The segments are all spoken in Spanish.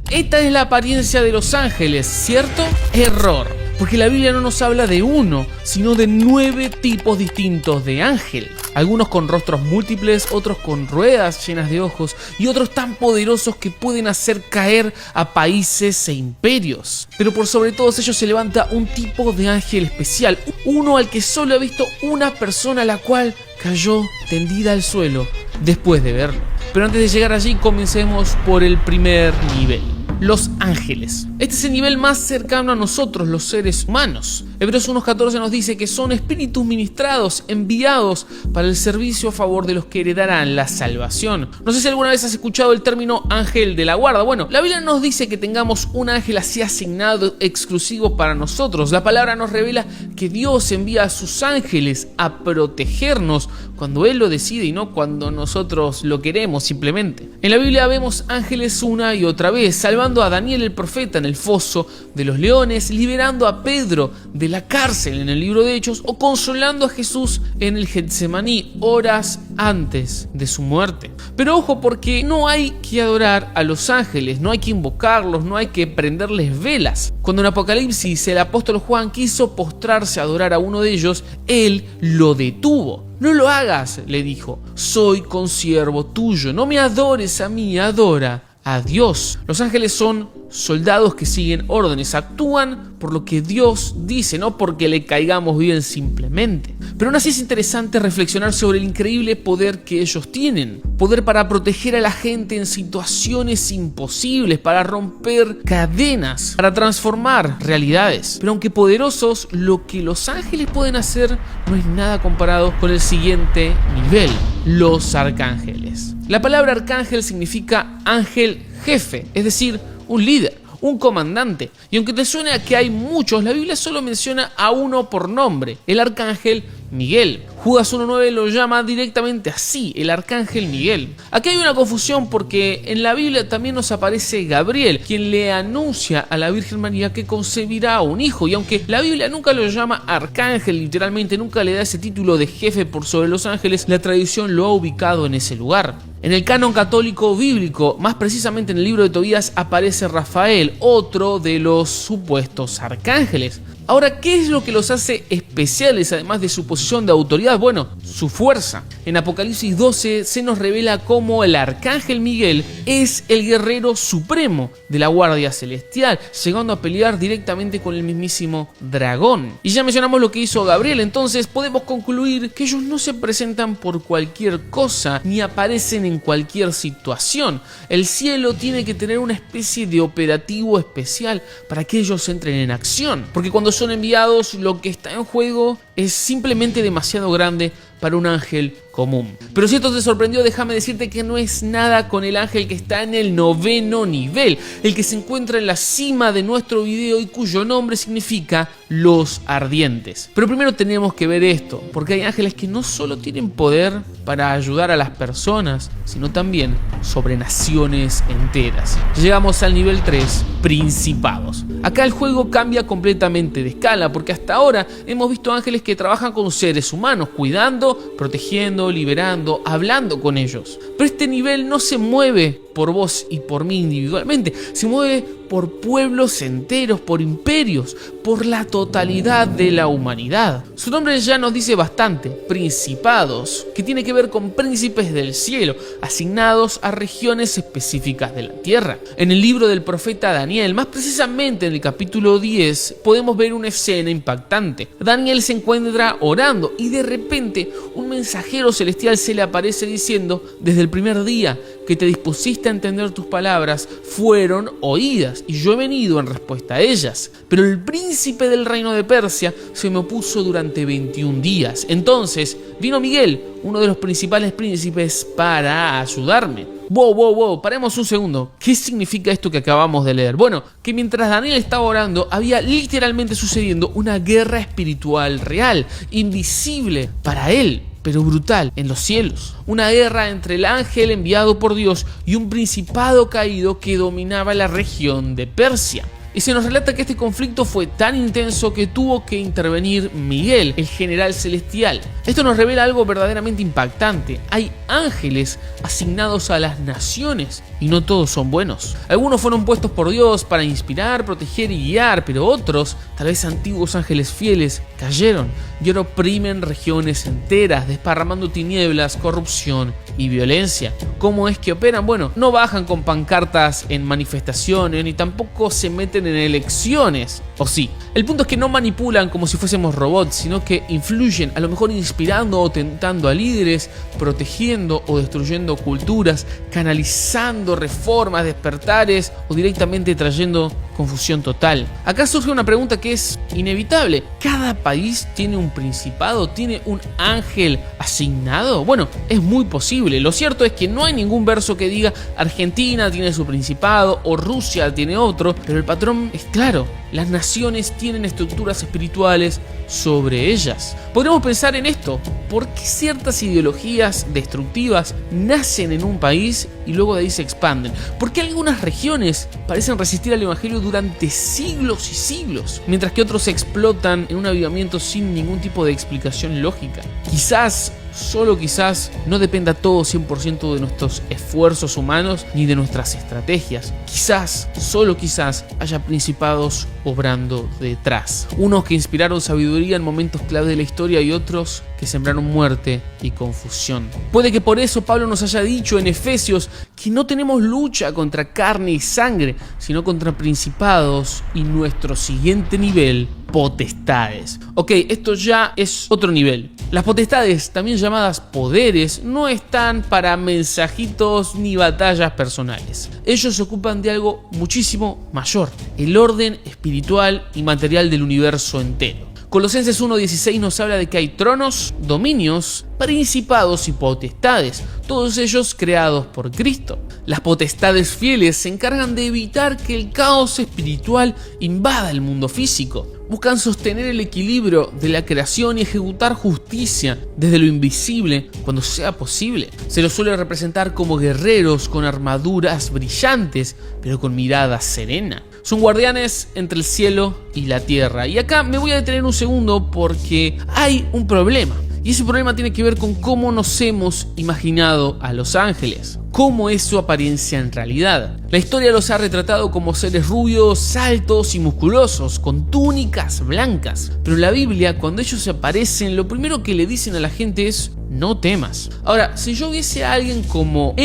Esta es la apariencia de los ángeles, ¿cierto? Error. Porque la Biblia no nos habla de uno, sino de 9 tipos distintos de ángel. Algunos con rostros múltiples, otros con ruedas llenas de ojos y otros tan poderosos que pueden hacer caer a países e imperios. Pero por sobre todos ellos se levanta un tipo de ángel especial, uno al que solo ha visto una persona, la cual cayó tendida al suelo después de verlo. Pero antes de llegar allí, comencemos por el primer nivel. Los ángeles. Este es el nivel más cercano a nosotros, los seres humanos. Hebreos 1:14 nos dice que son espíritus ministrados, enviados para el servicio a favor de los que heredarán la salvación. No sé si alguna vez has escuchado el término ángel de la guarda. Bueno, la Biblia nos dice que tengamos un ángel así asignado, exclusivo para nosotros. La palabra nos revela que Dios envía a sus ángeles a protegernos cuando Él lo decide y no cuando nosotros lo queremos simplemente. En la Biblia vemos ángeles una y otra vez, salvando a Daniel el profeta en el foso de los leones, liberando a Pedro de la cárcel en el libro de Hechos o consolando a Jesús en el Getsemaní horas antes de su muerte. Pero ojo, porque no hay que adorar a los ángeles, no hay que invocarlos, no hay que prenderles velas. Cuando en Apocalipsis el apóstol Juan quiso postrarse a adorar a uno de ellos, él lo detuvo. No lo hagas, le dijo, soy consiervo tuyo, no me adores a mí, adora a Dios. Los ángeles son soldados que siguen órdenes, actúan por lo que Dios dice, no porque le caigamos bien simplemente. Pero aún así es interesante reflexionar sobre el increíble poder que ellos tienen. Poder para proteger a la gente en situaciones imposibles, para romper cadenas, para transformar realidades. Pero aunque poderosos, lo que los ángeles pueden hacer no es nada comparado con el siguiente nivel: los arcángeles. La palabra arcángel significa ángel jefe, es decir, un líder, un comandante. Y aunque te suene a que hay muchos, la Biblia solo menciona a uno por nombre, el arcángel Miguel. Judas 1:9 lo llama directamente así, el arcángel Miguel. Aquí hay una confusión porque en la Biblia también nos aparece Gabriel, quien le anuncia a la Virgen María que concebirá un hijo. Y aunque la Biblia nunca lo llama arcángel, literalmente nunca le da ese título de jefe por sobre los ángeles, la tradición lo ha ubicado en ese lugar. En el canon católico bíblico, más precisamente en el libro de Tobías, aparece Rafael, otro de los supuestos arcángeles. Ahora, ¿qué es lo que los hace especiales además de su posición de autoridad? Bueno, su fuerza. En Apocalipsis 12 se nos revela cómo el arcángel Miguel es el guerrero supremo de la Guardia Celestial, llegando a pelear directamente con el mismísimo dragón. Y ya mencionamos lo que hizo Gabriel, entonces podemos concluir que ellos no se presentan por cualquier cosa, ni aparecen en cualquier situación. El cielo tiene que tener una especie de operativo especial para que ellos entren en acción, porque cuando son enviados, lo que está en juego es simplemente demasiado grande para un ángel común. Pero si esto te sorprendió, déjame decirte que no es nada con el ángel que está en el 9º nivel, el que se encuentra en la cima de nuestro video y cuyo nombre significa los ardientes. Pero primero tenemos que ver esto, porque hay ángeles que no solo tienen poder para ayudar a las personas, sino también sobre naciones enteras. Llegamos al nivel 3, principados. Acá el juego cambia completamente de escala, porque hasta ahora hemos visto ángeles que trabajan con seres humanos, cuidando, protegiendo, liberando, hablando con ellos. Pero este nivel no se mueve por vos y por mí individualmente, se mueve por pueblos enteros, por imperios, por la totalidad de la humanidad. Su nombre ya nos dice bastante, principados, que tiene que ver con príncipes del cielo, asignados a regiones específicas de la tierra. En el libro del profeta Daniel, más precisamente en el capítulo 10, podemos ver una escena impactante. Daniel se encuentra orando y de repente un mensajero celestial se le aparece diciendo: desde el primer día que te dispusiste a entender tus palabras, fueron oídas, y yo he venido en respuesta a ellas. Pero el príncipe del reino de Persia se me opuso durante 21 días. Entonces vino Miguel, uno de los principales príncipes, para ayudarme. Wow, paremos un segundo. ¿Qué significa esto que acabamos de leer? Bueno, que mientras Daniel estaba orando, había literalmente sucediendo una guerra espiritual real, invisible para él, pero brutal en los cielos. Una guerra entre el ángel enviado por Dios y un principado caído que dominaba la región de Persia. Y se nos relata que este conflicto fue tan intenso que tuvo que intervenir Miguel, el general celestial, Esto nos revela algo verdaderamente impactante. Hay ángeles asignados a las naciones y no todos son buenos. Algunos fueron puestos por Dios para inspirar, proteger y guiar, pero otros, tal vez antiguos ángeles fieles, cayeron y ahora oprimen regiones enteras, desparramando tinieblas, corrupción y violencia. ¿Cómo es que operan? Bueno, no bajan con pancartas en manifestaciones ni tampoco se meten en elecciones. O sí, el punto es que no manipulan como si fuésemos robots, sino que influyen, a lo mejor inspirando o tentando a líderes, protegiendo o destruyendo culturas, canalizando reformas, despertares o directamente trayendo confusión total. Acá surge una pregunta que es inevitable. ¿Cada país tiene un principado? ¿Tiene un ángel asignado? Bueno, es muy posible. Lo cierto es que no hay ningún verso que diga Argentina tiene su principado o Rusia tiene otro, pero el patrón es claro. Las naciones tienen estructuras espirituales sobre ellas. Podríamos pensar en esto. ¿Por qué ciertas ideologías destructivas nacen en un país y luego de ahí se expanden? ¿Por qué algunas regiones parecen resistir al evangelio durante siglos y siglos, mientras que otros explotan en un avivamiento sin ningún tipo de explicación lógica? Quizás, solo quizás, no dependa todo 100% de nuestros esfuerzos humanos ni de nuestras estrategias. Quizás, solo quizás, haya principados obrando detrás. Unos que inspiraron sabiduría en momentos clave de la historia y otros que sembraron muerte y confusión. Puede que por eso Pablo nos haya dicho en Efesios que no tenemos lucha contra carne y sangre, sino contra principados y nuestro siguiente nivel, potestades. Ok, esto ya es otro nivel. Las potestades, también llamadas poderes, no están para mensajitos ni batallas personales. Ellos se ocupan de algo muchísimo mayor, el orden espiritual y material del universo entero. Colosenses 1:16 nos habla de que hay tronos, dominios, principados y potestades, todos ellos creados por Cristo. Las potestades fieles se encargan de evitar que el caos espiritual invada el mundo físico. Buscan sostener el equilibrio de la creación y ejecutar justicia desde lo invisible cuando sea posible. Se los suele representar como guerreros con armaduras brillantes, pero con mirada serena. Son guardianes entre el cielo y la tierra. Y acá me voy a detener un segundo porque hay un problema. Y ese problema tiene que ver con cómo nos hemos imaginado a los ángeles. ¿Cómo es su apariencia en realidad? La historia los ha retratado como seres rubios, altos y musculosos, con túnicas blancas. Pero en la Biblia, cuando ellos se aparecen, lo primero que le dicen a la gente es: no temas. Ahora, si yo viese a alguien como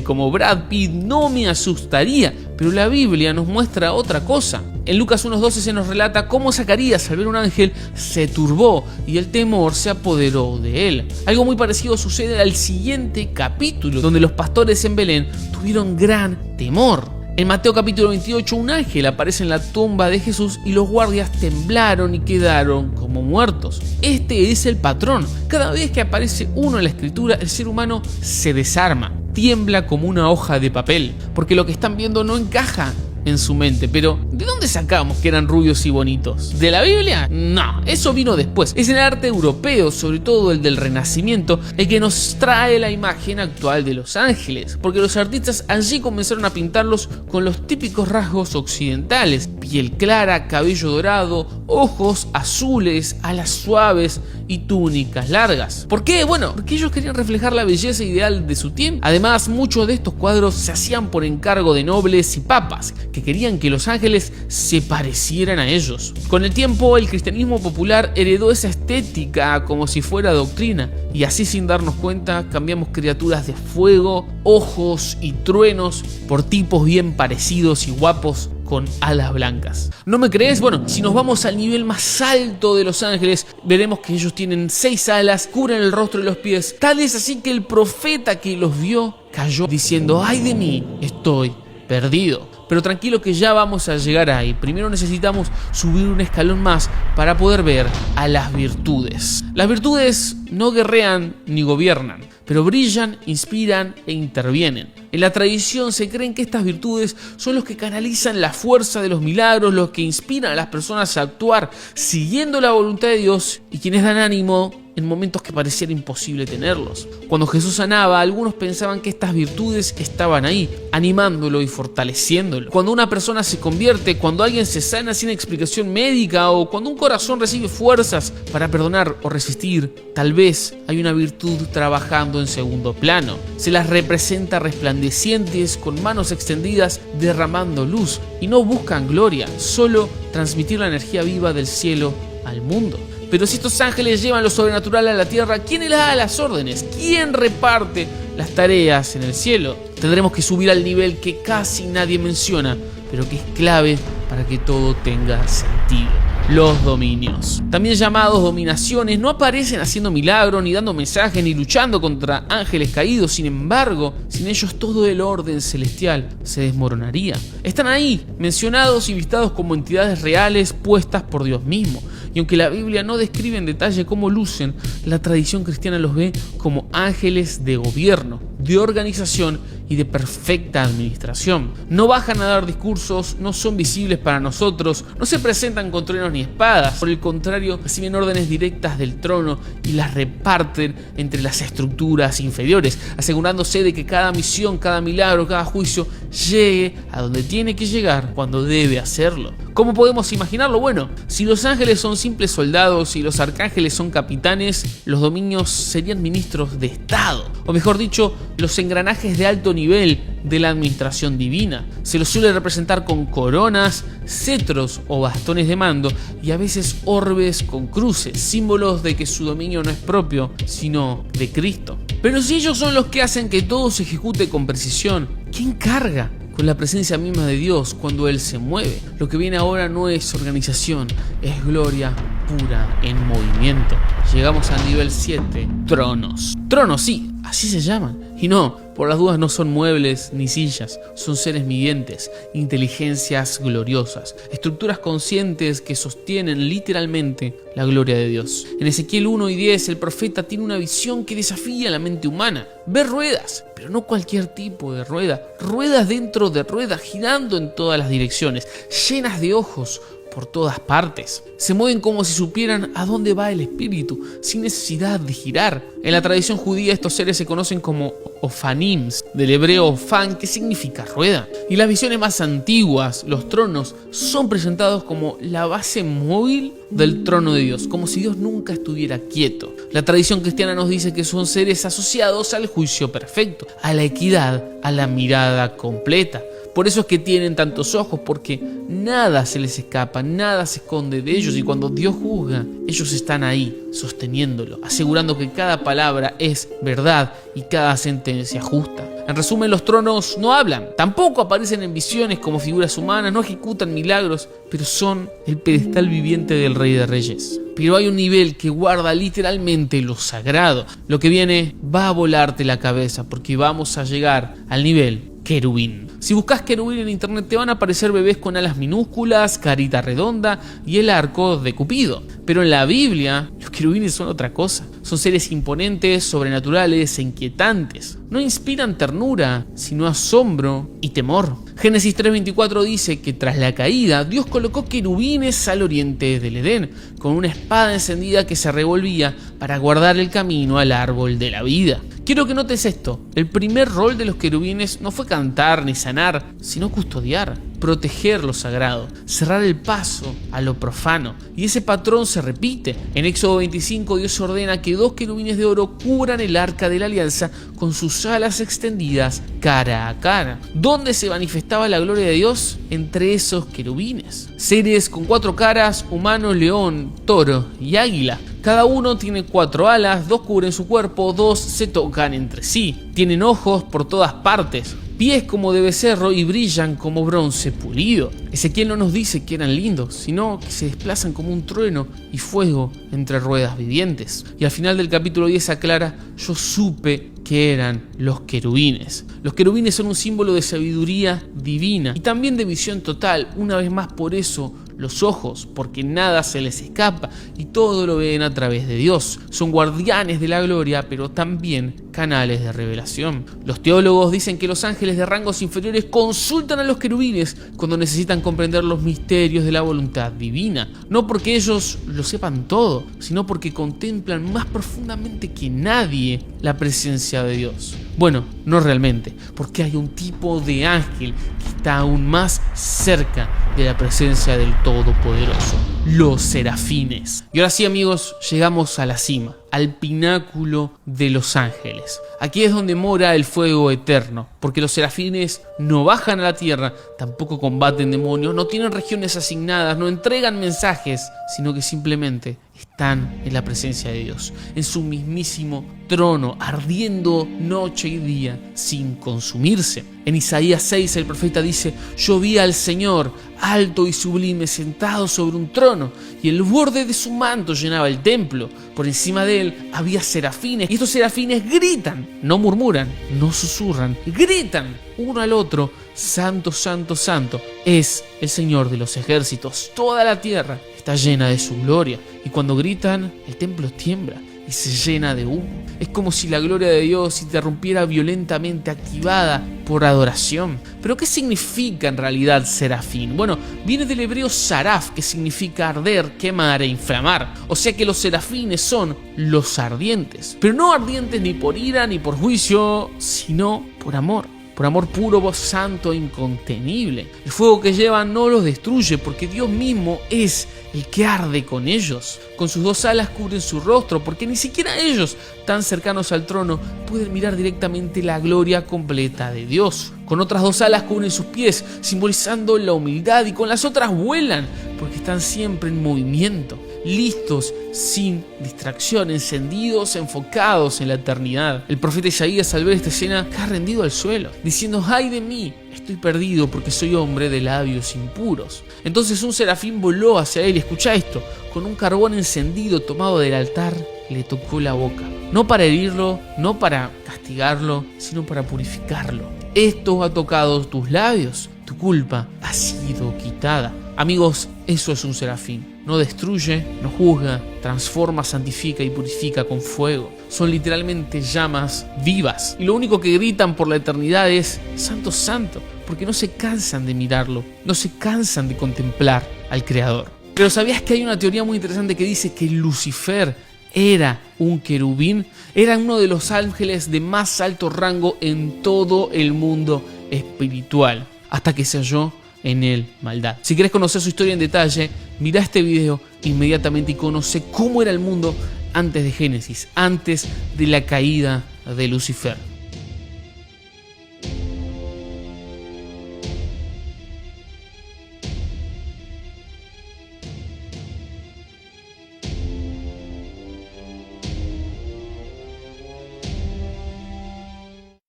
como Brad Pitt, no me asustaría. Pero la Biblia nos muestra otra cosa. En Lucas 1:12 se nos relata cómo Zacarías, al ver un ángel, se turbó y el temor se apoderó de él. Algo muy parecido sucede al siguiente capítulo, donde los pastores en Belén tuvieron gran temor. En Mateo capítulo 28, un ángel aparece en la tumba de Jesús y los guardias temblaron y quedaron como muertos. Este es el patrón. Cada vez que aparece uno en la escritura, el ser humano se desarma, tiembla como una hoja de papel, porque lo que están viendo no encaja en su mente. Pero ¿de dónde sacamos que eran rubios y bonitos? ¿De la Biblia? No, eso vino después. Es el arte europeo, sobre todo el del Renacimiento, el que nos trae la imagen actual de los ángeles, porque los artistas allí comenzaron a pintarlos con los típicos rasgos occidentales: piel clara, cabello dorado, ojos azules, alas suaves y túnicas largas. ¿Por qué? Bueno, porque ellos querían reflejar la belleza ideal de su tiempo. Además, muchos de estos cuadros se hacían por encargo de nobles y papas, que querían que los ángeles se parecieran a ellos. Con el tiempo, el cristianismo popular heredó esa estética como si fuera doctrina, y así, sin darnos cuenta, cambiamos criaturas de fuego, ojos y truenos por tipos bien parecidos y guapos con alas blancas. ¿No me crees? Bueno, si nos vamos al nivel más alto de los ángeles, veremos que ellos tienen 6 alas, cubren el rostro y los pies. Tal es así que el profeta que los vio cayó diciendo: ¡ay de mí! Estoy perdido. Pero tranquilo que ya vamos a llegar ahí. Primero necesitamos subir un escalón más para poder ver a las virtudes. Las virtudes no guerrean ni gobiernan, pero brillan, inspiran e intervienen. En la tradición se creen que estas virtudes son los que canalizan la fuerza de los milagros, los que inspiran a las personas a actuar siguiendo la voluntad de Dios y quienes dan ánimo en momentos que pareciera imposible tenerlos. Cuando Jesús sanaba, algunos pensaban que estas virtudes estaban ahí, animándolo y fortaleciéndolo. Cuando una persona se convierte, cuando alguien se sana sin explicación médica, o cuando un corazón recibe fuerzas para perdonar o resistir, tal vez hay una virtud trabajando en segundo plano. Se las representa resplandecientes, con manos extendidas, derramando luz, y no buscan gloria, solo transmitir la energía viva del cielo al mundo. Pero si estos ángeles llevan lo sobrenatural a la tierra, ¿quién le da las órdenes? ¿Quién reparte las tareas en el cielo? Tendremos que subir al nivel que casi nadie menciona, pero que es clave para que todo tenga sentido. Los dominios, también llamados dominaciones, no aparecen haciendo milagros, ni dando mensajes, ni luchando contra ángeles caídos. Sin embargo, sin ellos todo el orden celestial se desmoronaría. Están ahí, mencionados y vistados como entidades reales puestas por Dios mismo. Y aunque la Biblia no describe en detalle cómo lucen, la tradición cristiana los ve como ángeles de gobierno, de organización y de perfecta administración. No bajan a dar discursos, no son visibles para nosotros, no se presentan con truenos ni espadas. Por el contrario, reciben órdenes directas del trono y las reparten entre las estructuras inferiores, asegurándose de que cada misión, cada milagro, cada juicio llegue a donde tiene que llegar cuando debe hacerlo. ¿Cómo podemos imaginarlo? Bueno, si los ángeles son simples soldados y los arcángeles son capitanes, los dominios serían ministros de Estado, o mejor dicho, los engranajes de alto nivel de la administración divina. Se los suele representar con coronas, cetros o bastones de mando, y a veces orbes con cruces, símbolos de que su dominio no es propio, sino de Cristo. Pero si ellos son los que hacen que todo se ejecute con precisión, ¿quién carga con la presencia misma de Dios cuando Él se mueve? Lo que viene ahora no es organización, es gloria pura en movimiento. Llegamos al nivel 7, tronos. Tronos, sí, así se llaman. Y no, por las dudas no son muebles ni sillas, son seres vivientes, inteligencias gloriosas, estructuras conscientes que sostienen literalmente la gloria de Dios. En Ezequiel 1 y 10 el profeta tiene una visión que desafía la mente humana. Ve ruedas, pero no cualquier tipo de rueda, ruedas dentro de ruedas girando en todas las direcciones, llenas de ojos por todas partes. Se mueven como si supieran a dónde va el espíritu, sin necesidad de girar. En la tradición judía estos seres se conocen como Ophanims, del hebreo Ophan, que significa rueda. Y las visiones más antiguas, los tronos, son presentados como la base móvil del trono de Dios, como si Dios nunca estuviera quieto. La tradición cristiana nos dice que son seres asociados al juicio perfecto, a la equidad, a la mirada completa. Por eso es que tienen tantos ojos, porque nada se les escapa, nada se esconde de ellos, y cuando Dios juzga, ellos están ahí, sosteniéndolo, asegurando que cada palabra es verdad y cada sentencia justa. En resumen, los tronos no hablan, tampoco aparecen en visiones como figuras humanas, no ejecutan milagros, pero son el pedestal viviente del Rey de Reyes. Pero hay un nivel que guarda literalmente lo sagrado. Lo que viene va a volarte la cabeza, porque vamos a llegar al nivel querubín. Si buscas querubín en internet te van a aparecer bebés con alas minúsculas, carita redonda y el arco de Cupido. Pero en la Biblia los querubines son otra cosa. Son seres imponentes, sobrenaturales e inquietantes. No inspiran ternura, sino asombro y temor. Génesis 3:24 dice que tras la caída Dios colocó querubines al oriente del Edén, con una espada encendida que se revolvía para guardar el camino al árbol de la vida. Quiero que notes esto: el primer rol de los querubines no fue cantar ni sanar, sino custodiar, proteger lo sagrado, cerrar el paso a lo profano. Y ese patrón se repite. En Éxodo 25 Dios ordena que 2 querubines de oro cubran el arca de la alianza con sus alas extendidas cara a cara. ¿Dónde se manifestaba la gloria de Dios? Entre esos querubines. Seres con 4 caras: humano, león, toro y águila. Cada uno tiene 4 alas, 2 cubren su cuerpo, 2 se tocan entre sí. Tienen ojos por todas partes, pies como de becerro y brillan como bronce pulido. Ezequiel no nos dice que eran lindos, sino que se desplazan como un trueno y fuego entre ruedas vivientes. Y al final del capítulo 10 aclara: yo supe que eran los querubines. Los querubines son un símbolo de sabiduría divina y también de visión total. Una vez más, por eso los ojos, porque nada se les escapa y todo lo ven a través de Dios. Son guardianes de la gloria, pero también canales de revelación. Los teólogos dicen que los ángeles de rangos inferiores consultan a los querubines cuando necesitan comprender los misterios de la voluntad divina. No porque ellos lo sepan todo, sino porque contemplan más profundamente que nadie la presencia de Dios. Bueno, no realmente, porque hay un tipo de ángel que está aún más cerca de la presencia del Todopoderoso: los serafines. Y ahora sí, amigos, llegamos a la cima, al pináculo de los ángeles. Aquí es donde mora el fuego eterno, porque los serafines no bajan a la tierra, tampoco combaten demonios, no tienen regiones asignadas, no entregan mensajes, sino que simplemente están en la presencia de Dios, en su mismísimo trono, ardiendo noche y día sin consumirse. En Isaías 6 el profeta dice: yo vi al Señor alto y sublime, sentado sobre un trono, y el borde de su manto llenaba el templo. Por encima de él había serafines, y estos serafines gritan, no murmuran, no susurran, gritan uno al otro: santo, santo, santo es el Señor de los ejércitos. Toda la tierra está llena de su gloria. Y cuando gritan, el templo tiembla y se llena de humo. Es como si la gloria de Dios interrumpiera violentamente, activada por adoración. ¿Pero qué significa en realidad serafín? Bueno, viene del hebreo saraf, que significa arder, quemar e inflamar. O sea que los serafines son los ardientes. Pero no ardientes ni por ira ni por juicio, sino por amor. Por amor puro, santo, incontenible. El fuego que llevan no los destruye, porque Dios mismo es el que arde con ellos. Con sus dos alas cubren su rostro, porque ni siquiera ellos, tan cercanos al trono, pueden mirar directamente la gloria completa de Dios. Con otras dos alas cubren sus pies, simbolizando la humildad, y con las otras vuelan, porque están siempre en movimiento, listos, sin distracción, encendidos, enfocados en la eternidad. El profeta Isaías, al ver esta escena, cae rendido al suelo, diciendo: ¡ay de mí! Estoy perdido, porque soy hombre de labios impuros. Entonces un serafín voló hacia él, y escucha esto: con un carbón encendido tomado del altar, le tocó la boca. No para herirlo, no para castigarlo, sino para purificarlo. Esto ha tocado tus labios, tu culpa ha sido quitada. Amigos, eso es un serafín. No destruye, no juzga, transforma, santifica y purifica con fuego. Son literalmente llamas vivas. Y lo único que gritan por la eternidad es: santo, santo, porque no se cansan de mirarlo, no se cansan de contemplar al Creador. Pero ¿sabías que hay una teoría muy interesante que dice que Lucifer era un querubín? Era uno de los ángeles de más alto rango en todo el mundo espiritual, hasta que se halló en él maldad. Si querés conocer su historia en detalle, mirá este video inmediatamente y conoce cómo era el mundo antes de Génesis, antes de la caída de Lucifer.